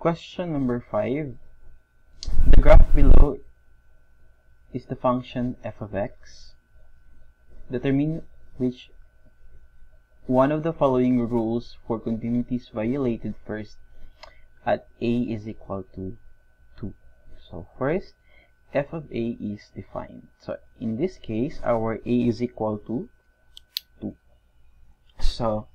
Question number 5. The graph below is the function f of x. Determine which one of the following rules for continuity is violated first at a is equal to 2. So first, f of a is defined. So in this case, our a is equal to 2. So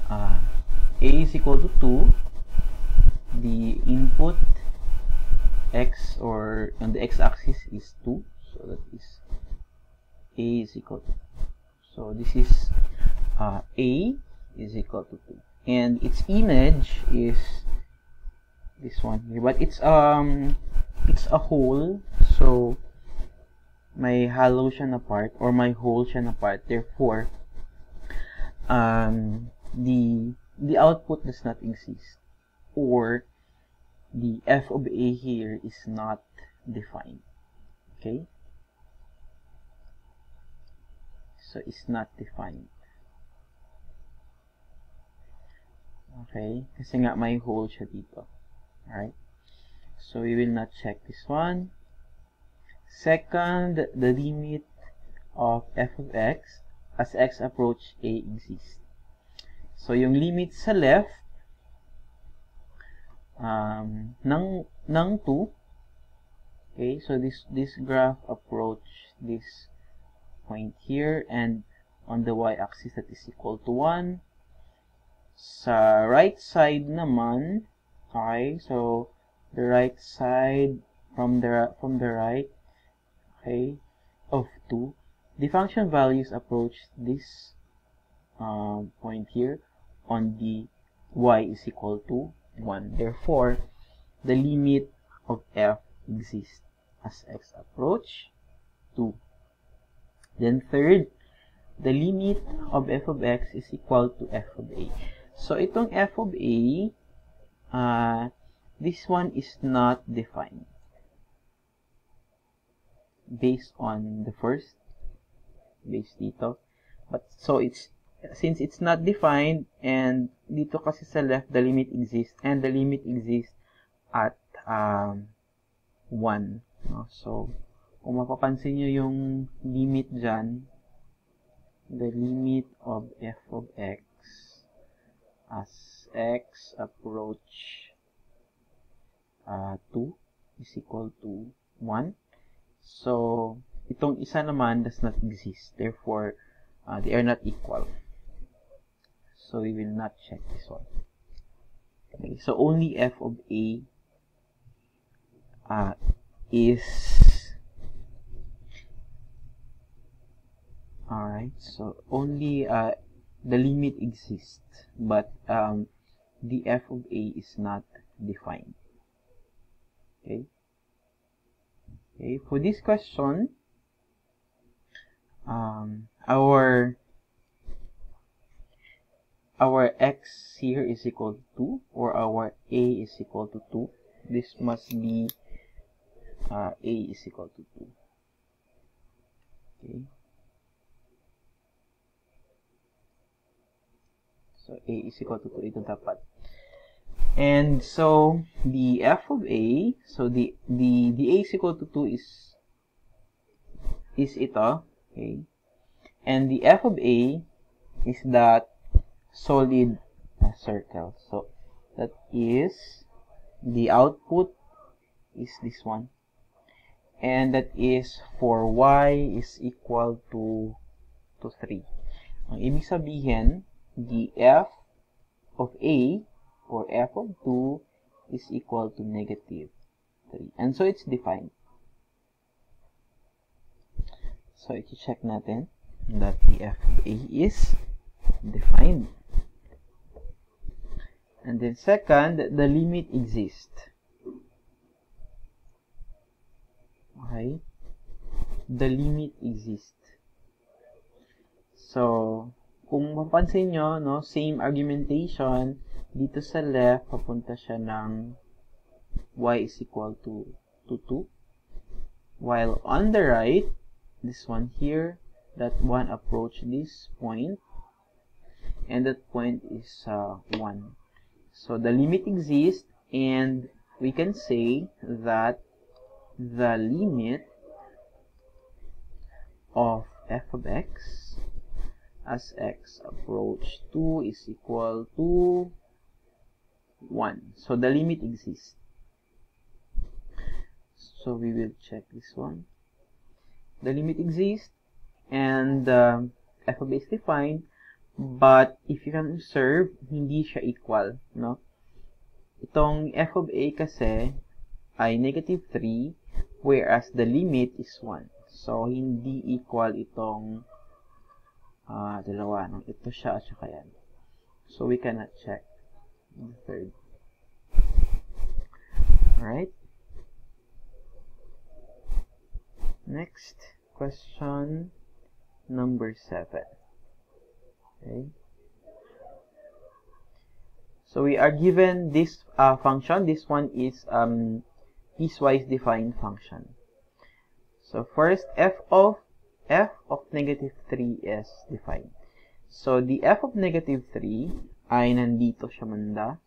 a is equal to 2. The input x, or on the x-axis, is 2. So that is a is equal to 2. So this is a is equal to 2. And its image is this one here. But it's a whole. So may hollow siya na part, or may whole siya na part. Therefore, the output does not exist, or the f of a here is not defined. Okay? So it's not defined. Okay? Kasi nga may hole siya dito. Alright? So we will not check this one. Second, the limit of f of x as x approach a exists. So yung limit sa left ng 2. Okay, so this graph approach this point here, and on the y-axis that is equal to 1. Sa right side naman, okay, so the right side from the right, okay, of 2, the function values approach this point here on the y is equal to 1. Therefore, the limit of f exists as x approach 2. Then third, the limit of f of x is equal to f of a. So itong f of a, this one is not defined based on the first base dito. But so since it's not defined, and dito kasi sa left the limit exists, and the limit exists at 1. No? So kung mapapansin nyo yung limit dyan, the limit of f of x as x approach 2 is equal to 1. So itong isa naman does not exist. Therefore, they are not equal. So we will not check this one. Okay, so only f of a is alright. So only the limit exists, but the f of a is not defined. Okay. Okay. For this question, our x here is equal to 2, or our a is equal to 2. This must be a is equal to 2. Okay. So a is equal to 2. Ito dapat. And so the f of a, so the a is equal to 2 is ito. Okay. And the f of a is that solid circle. So that is the output is this one, and that is for y is equal to 3. Ang ibig sabihin, the f of a, or f of 2, is equal to -3. And so it's defined. So i-check natin that the f of a is defined. And then second, the limit exists. Okay? The limit exists. So kung mapansin nyo, no, same argumentation, dito sa left, papunta siya ng y is equal to 2. While on the right, this one here, that one approach this point, and that point is 1. So the limit exists, And we can say that the limit of f of x as x approach 2 is equal to 1. So the limit exists. So we will check this one. The limit exists and f of a is defined, but if you can observe, hindi siya equal, no? Itong f of a kasi ay negative 3, whereas the limit is 1. So, hindi equal itong dalawa. No? Ito siya at saka yan. So, we cannot check the third. Alright. Next, question number 7. Okay. So, we are given this function. This one is piecewise defined function. So first, f of negative 3 is defined. So the f of negative 3 ay nandito siya manda.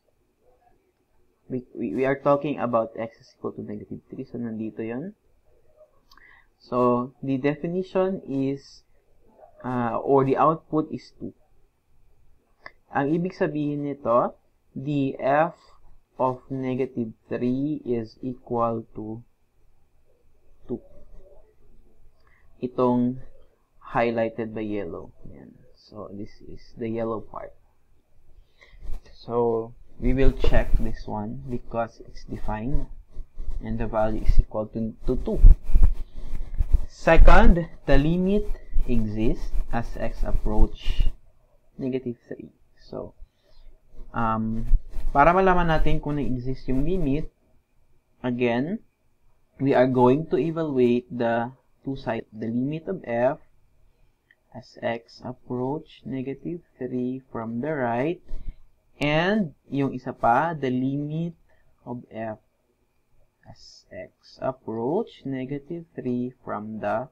We are talking about x is equal to negative 3. So nandito yon. So the definition is, or the output is 2. Ang ibig sabihin nito, the f of negative 3 is equal to 2. Itong highlighted by yellow. Yan. So, this is the yellow part. So, we will check this one because it's defined and the value is equal to 2. Second, the limit exists as x approach negative 3. So, para malaman natin kung na-exist yung limit, again, we are going to evaluate the two sides. The limit of f as x approach negative 3 from the right, and yung isa pa, the limit of f as x approach negative 3 from the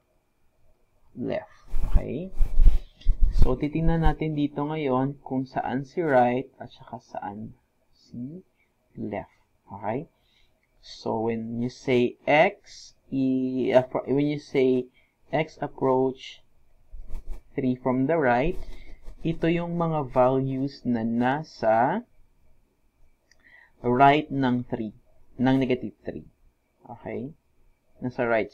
left. Okay? So, titingnan natin dito ngayon kung saan si right at saka saan si left. Okay? So, when you say x approach 3 from the right, ito yung mga values na nasa right ng 3, ng negative 3. Okay? Nasa right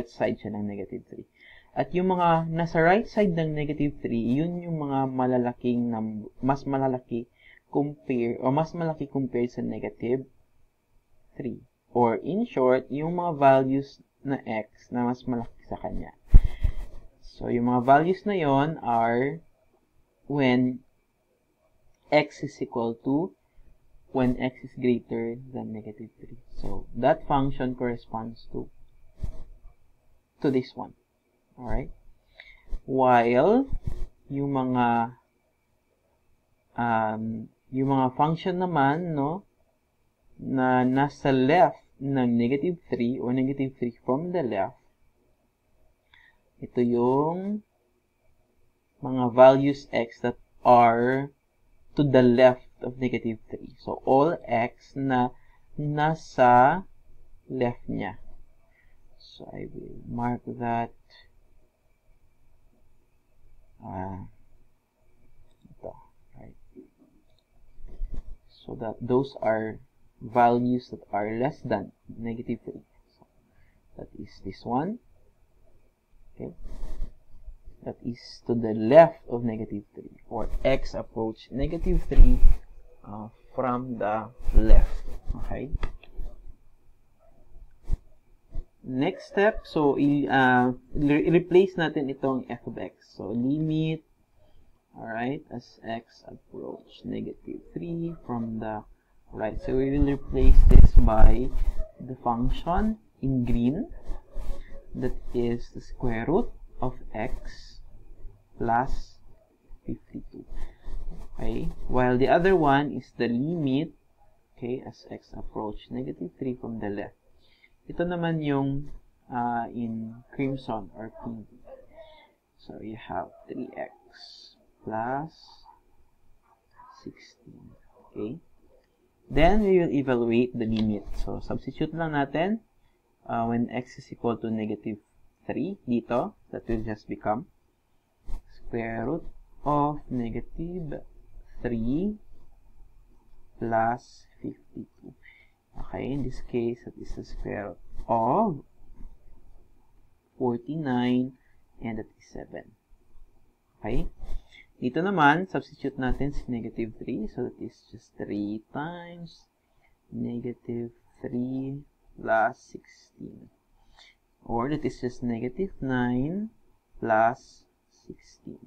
side siya ng negative 3. At yung mga nasa right side ng negative 3, yun yung mga malalaking mas malaki compared sa negative 3. Or in short, yung mga values na x na mas malaki sa kanya. So, yung mga values na yon are when x is equal to, when x is greater than negative 3. So, that function corresponds to this one. Alright? While, yung mga function naman, no, na nasa left ng negative 3 or negative 3 from the left, ito yung mga values x that are to the left of negative 3. So, all x na nasa left niya. So, I will mark that ito, right? So that those are values that are less than negative 3. So that is this one. Okay. That is to the left of negative 3, or x approach negative 3 from the left. Okay. Next step, so replace natin itong f of x. So limit, alright, as x approach negative 3 from the right. So we will replace this by the function in green, that is the square root of x plus 52. Okay, while the other one is the limit, okay, as x approach negative 3 from the left. Ito naman yung in crimson or pink. So you have 3x plus 16. Okay. Then we will evaluate the limit. So substitute lang natin when x is equal to negative 3 dito. That will just become square root of negative 3 plus 52. Okay, in this case, that is the square root of 49 and that is 7. Okay, dito naman, substitute natin si negative 3. So that is just 3 times negative 3 plus 16. Or that is just negative 9 plus 16.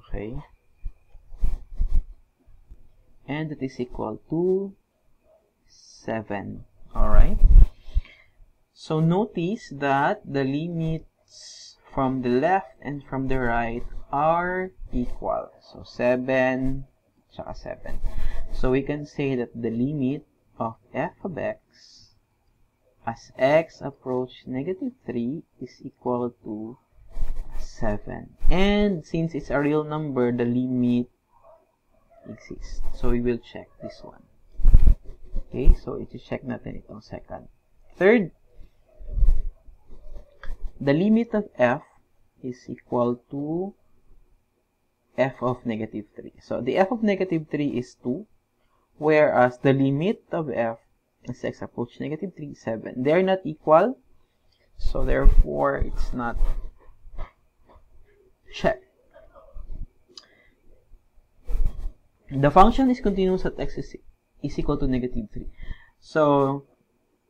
Okay. And that is equal to 7. Alright. So notice that the limits from the left and from the right are equal. So 7, tsaka 7. So we can say that the limit of f of x as x approach negative 3 is equal to 7. And since it's a real number, the limit exists. So we will check this one. Okay, so iti-check natin itong second. Third, the limit of f is equal to f of negative 3. So the f of negative 3 is 2, whereas the limit of f as x approach negative 3 is 7. They are not equal, so therefore it's not checked. The function is continuous at x is equal to negative 3. So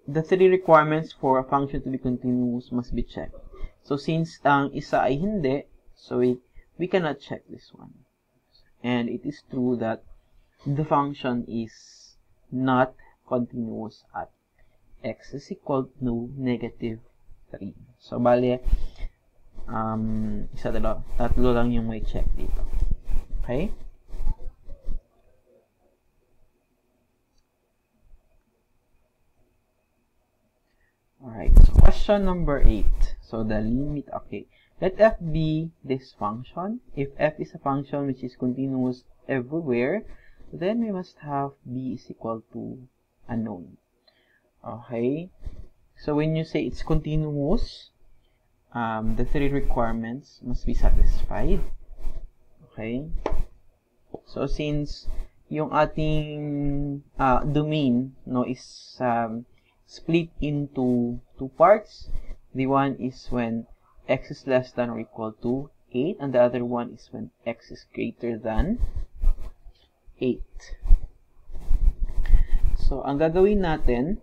the three requirements for a function to be continuous must be checked. So since ang isa ay hindi, so we cannot check this one. And it is true that the function is not continuous at x is equal to negative 3. So bale, tatlo lang yung may check dito. Okay? Alright, so question number 8. So the limit, okay. Let f be this function. If f is a function which is continuous everywhere, then we must have b is equal to unknown. Okay. So when you say it's continuous, the three requirements must be satisfied. Okay. So since yung ating domain is split into two parts, the one is when x is less than or equal to 8, and the other one is when x is greater than 8. So ang gagawin natin,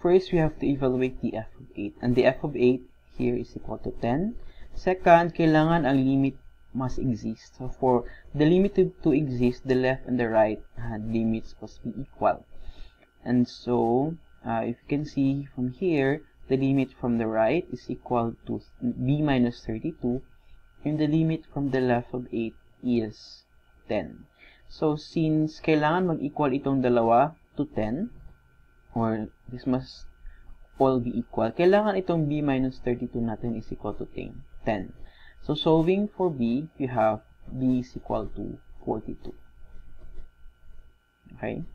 first we have to evaluate the f of 8, and the f of 8 here is equal to 10. Second, kailangan ang limit must exist. So for the limit to exist, the left and the right limits must be equal. And so if you can see from here, the limit from the right is equal to b minus 32, and the limit from the left of 8 is 10. So since kailangan mag-equal itong dalawa to 10, or this must all be equal, kailangan itong b minus 32 natin is equal to 10. So solving for b, you have b is equal to 42. Okay?